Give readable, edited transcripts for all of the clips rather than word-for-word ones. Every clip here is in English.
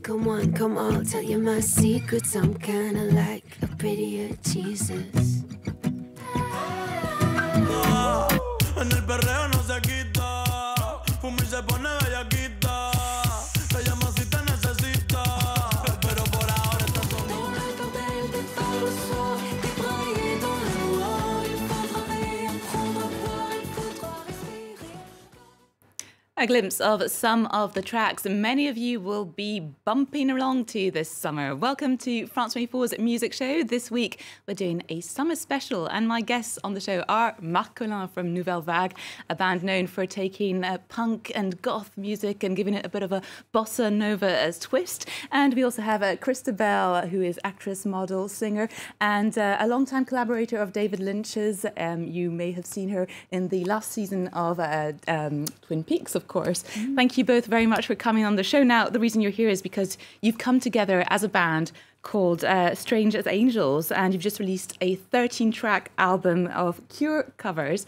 come on, tell you my secrets. I'm kinda like a prettier Jesus. En el perreo no se quita, fumir se pone bellaquita, te llamo si te necesita, pero por ahora estás solo. Dans la tempête des phares le soir, débraillé dans la noire, il faudra rien prendre peur, il faudra respirer. A glimpse of some of the tracks many of you will be bumping along to this summer. Welcome to France 24's music show. This week we're doing a summer special, and my guests on the show are Marc Collin from Nouvelle Vague, a band known for taking punk and goth music and giving it a bit of a bossa nova twist. And we also have Chrysta Bell, who is actress, model, singer, and a long-time collaborator of David Lynch's. You may have seen her in the last season of Twin Peaks, of course. Thank you both very much for coming on the show. Now, the reason you're here is because you've come together as a band called Strange as Angels, and you've just released a 13-track album of Cure covers.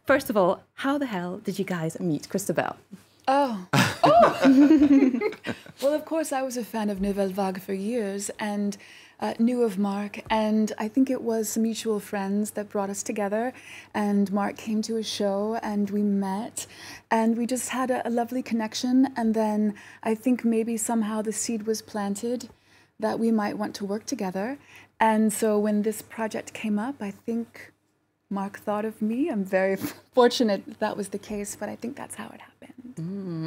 First of all, how the hell did you guys meet Chrysta Bell? Oh. Well, of course, I was a fan of Nouvelle Vague for years and knew of Marc, and I think it was some mutual friends that brought us together, and Marc came to a show and we met and we just had a lovely connection, and then I think maybe somehow the seed was planted that we might want to work together. And so when this project came up, I think Marc thought of me. I'm very fortunate that was the case, but I think that's how it happened.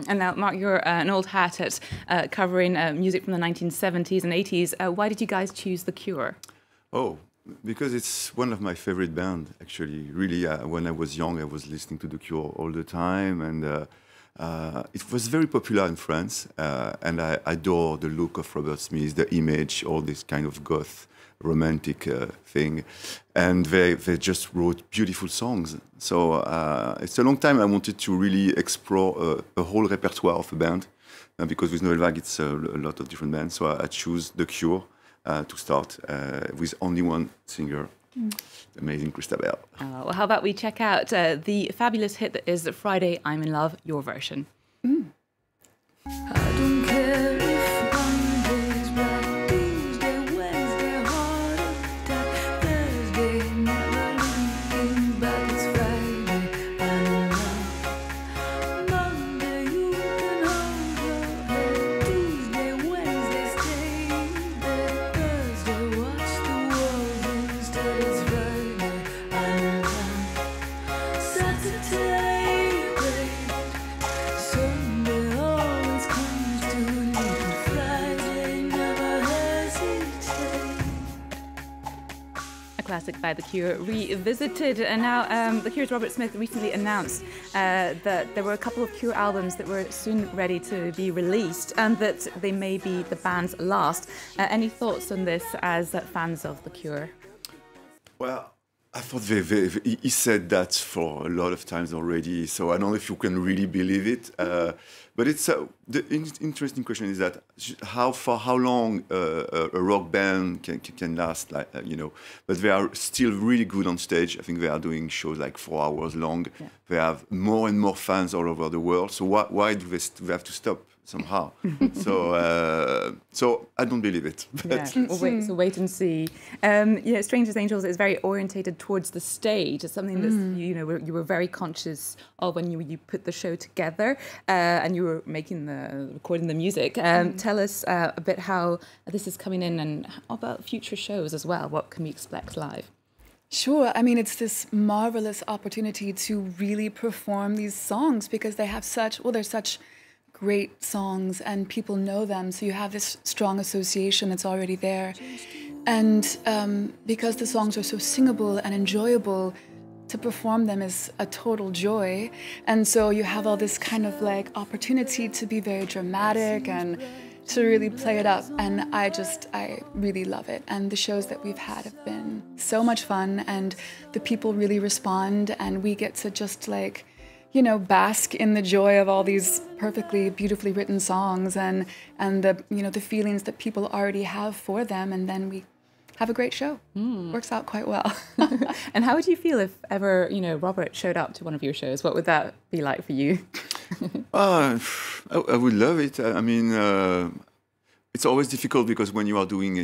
And now, Marc, you're an old hat at covering music from the 1970s and 80s. Why did you guys choose The Cure? Oh, because it's one of my favorite bands, actually. Really, when I was young, I was listening to The Cure all the time, and it was very popular in France, and I adore the look of Robert Smith, the image, all this kind of goth romantic thing, and they just wrote beautiful songs. So it's a long time I wanted to really explore a whole repertoire of a band, because with Nouvelle Vague it's a lot of different bands. So I choose The Cure to start with only one singer, the amazing Chrysta Bell. Well, how about we check out the fabulous hit that is Friday I'm in Love, your version. I don't care if Monday's right, Tuesday, Wednesday, hard attack, Thursday, never looking back, it's Friday, I'm in love. Monday, you can hold your head, Tuesday, Wednesday, stay there, Thursday, watch the walls instead, it's Friday, I'm in love. Saturday, great, Sunday always comes too late, but Friday never hesitates. A classic by The Cure revisited. And now The Cure's Robert Smith recently announced that there were a couple of Cure albums that were soon ready to be released and that they may be the band's last. Any thoughts on this as fans of The Cure? Well, I thought he said that for a lot of times already, so I don't know if you can really believe it. But it's the interesting question is that for how long a rock band can last, like But they are still really good on stage. I think they are doing shows like 4 hours long. Yeah. They have more and more fans all over the world. So why do they have to stop somehow? So I don't believe it. Yeah, we'll wait and see. Strange as Angels is very orientated towards the stage. It's something that you were very conscious of when you put the show together, and you were recording the music. Tell us a bit how this is coming in, and about future shows as well. What can we expect live? Sure. I mean, it's this marvelous opportunity to really perform these songs because they have they're such great songs and people know them, so you have this strong association that's already there. And because the songs are so singable and enjoyable, to perform them is a total joy. And so you have all this kind of like opportunity to be very dramatic and to really play it up. And I really love it. And the shows that we've had have been so much fun, and the people really respond, and we get to just like, bask in the joy of all these perfectly, beautifully written songs and the, the feelings that people already have for them. And then we have a great show. Works out quite well. And how would you feel if ever, Robert showed up to one of your shows? What would that be like for you? I would love it. I mean, it's always difficult because when you are doing,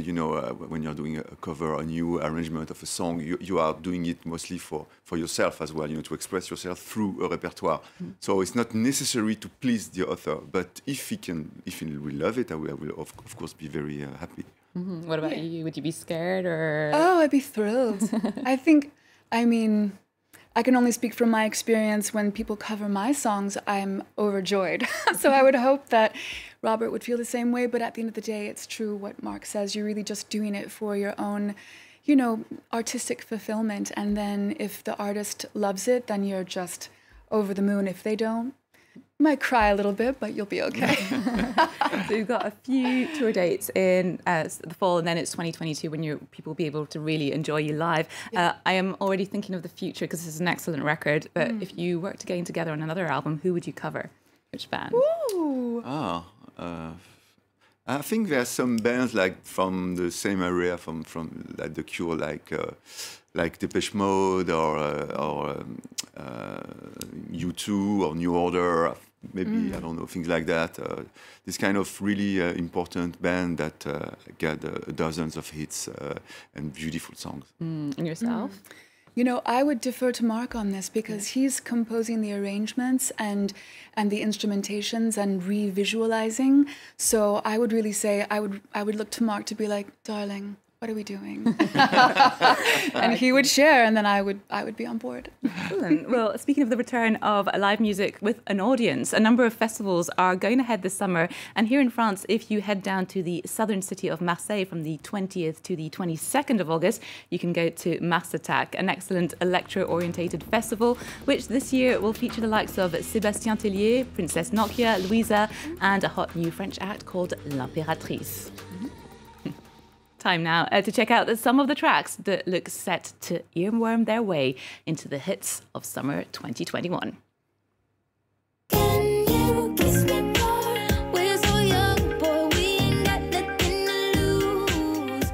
when you're doing a cover, a new arrangement of a song, you are doing it mostly for yourself as well, to express yourself through a repertoire. So it's not necessary to please the author, but if he will love it, I will of course be very happy. What about you? Would you be scared or? Oh, I'd be thrilled. I can only speak from my experience. When people cover my songs, I'm overjoyed. So I would hope that Robert would feel the same way. But at the end of the day, it's true what Marc says. You're really just doing it for your own, artistic fulfillment. And then if the artist loves it, then you're just over the moon. If they don't, you might cry a little bit, but you'll be okay. So you've got a few tour dates in the fall, and then it's 2022 when people will be able to really enjoy you live. I am already thinking of the future because this is an excellent record. But if you were to get together on another album, who would you cover? Which band? Ooh. I think there are some bands like from the same area, from like The Cure, like Depeche Mode or U2 or New Order, maybe, I don't know, things like that. This kind of really important band that got dozens of hits and beautiful songs. And yourself? I would defer to Marc on this because he's composing the arrangements and the instrumentations and revisualizing. So I would really say I would look to Marc to be like, darling, what are we doing? And he would share, and then I would be on board. Excellent. Well, speaking of the return of live music with an audience, a number of festivals are going ahead this summer. And here in France, if you head down to the southern city of Marseille from the 20th to the 22nd of August, you can go to Mars Attack, an excellent electro-orientated festival, which this year will feature the likes of Sébastien Tellier, Princess Nokia, Louisa, and a hot new French act called L'Impératrice. Time now to check out some of the tracks that look set to earworm their way into the hits of summer 2021. Can you kiss me more? We're so young, boy, we ain't got nothing to lose.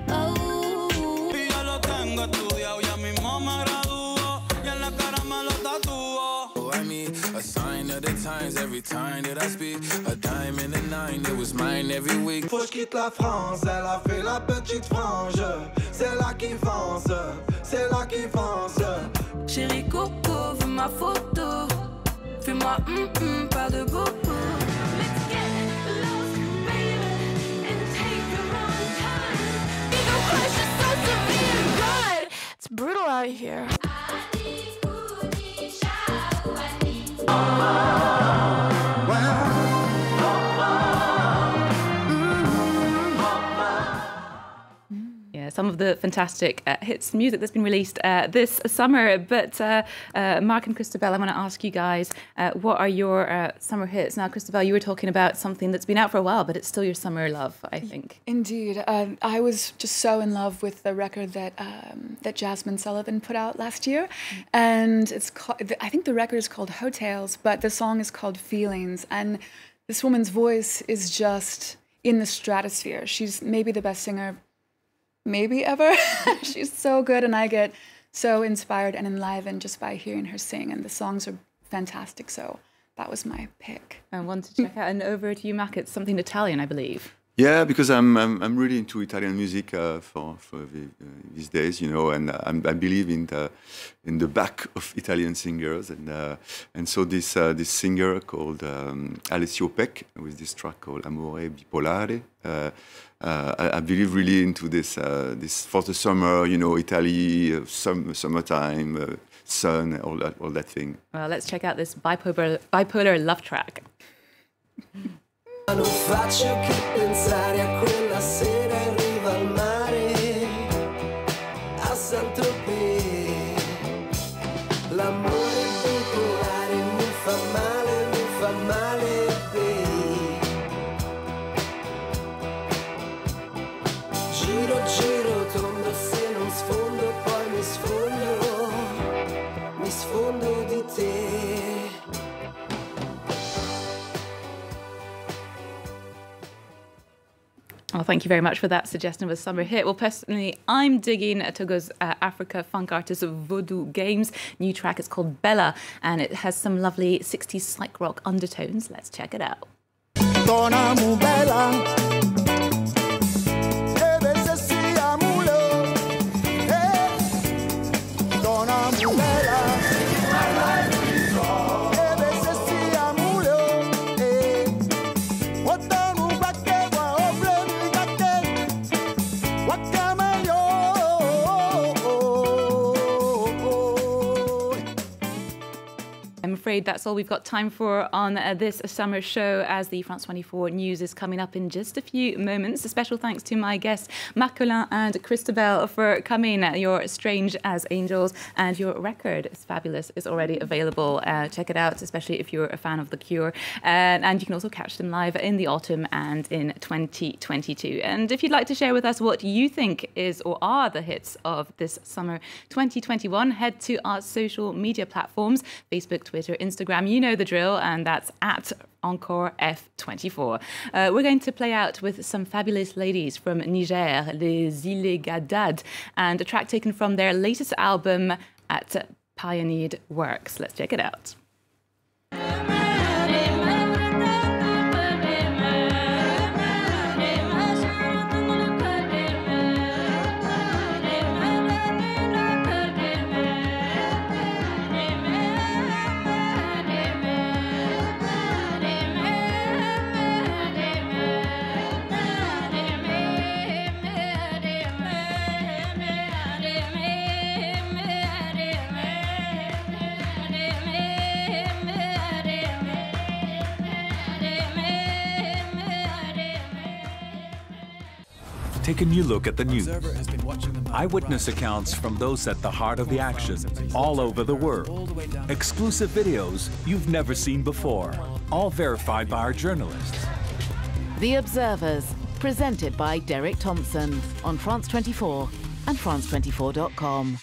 Oh. Ya lo tengo estudiado, ya mismo me gradúo, y en la cara me lo tatúo. I mean, a sign of the times every time that I speak. A dime and a nine, it was mine every week. Faut que je quitte la France, elle a fait la petite frange. C'est là qui fonce, c'est là qui fonce. Chérie Coco, veux ma photo. Fais-moi pas de bobo. Let's get lost, baby, and take your own time. Ego crush is so severe, God. It's brutal out here. Some of the fantastic hits music that's been released this summer. But Marc and Chrysta Bell, I want to ask you guys, what are your summer hits? Now, Chrysta Bell, you were talking about something that's been out for a while, but it's still your summer love, I think. Indeed. I was just so in love with the record that Jasmine Sullivan put out last year. And it's called, I think the record is called Hotels, but the song is called Feelings. And this woman's voice is just in the stratosphere. She's maybe the best singer maybe ever. She's so good, and I get so inspired and enlivened just by hearing her sing, and the songs are fantastic, so that was my pick. I want to check out, and over to you, Mac, it's something Italian, I believe. Yeah, because I'm really into Italian music for these days, and I believe in the back of Italian singers, and so this singer called Alessio Peck with this track called Amore Bipolare. I believe really into this for the summer, Italy, summertime, sun, all that thing. Well, let's check out this bipolar love track. Non faccio che pensare a quella sera in riva al mare, a Saint-Tropez. L'amore popolare mi fa male, babe. Giro, tondo, se non sfondo, poi mi sfondo di te. Well, thank you very much for that suggestion of a summer hit. Well, personally, I'm digging Togo's Africa funk artist Voodoo Games' new track. It's called Bella, and it has some lovely 60s psych rock undertones. Let's check it out. Dona mu bella, afraid that's all we've got time for on this summer show, as the France 24 news is coming up in just a few moments. A special thanks to my guests, Marc Collin and Chrysta Bell, for coming. You're strange as angels, and your record is fabulous. It's already available. Check it out, especially if you're a fan of The Cure. And you can also catch them live in the autumn and in 2022. And if you'd like to share with us what you think is or are the hits of this summer 2021, head to our social media platforms, Facebook, Twitter, Instagram. You know the drill, and that's at Encore F24. We're going to play out with some fabulous ladies from Niger, Les Illégadades, and a track taken from their latest album at Pioneered Works. Let's check it out. Take a new look at the news. Eyewitness accounts from those at the heart of the action, all over the world. Exclusive videos you've never seen before, all verified by our journalists. The Observers, presented by Derek Thompson on France 24 and France24.com.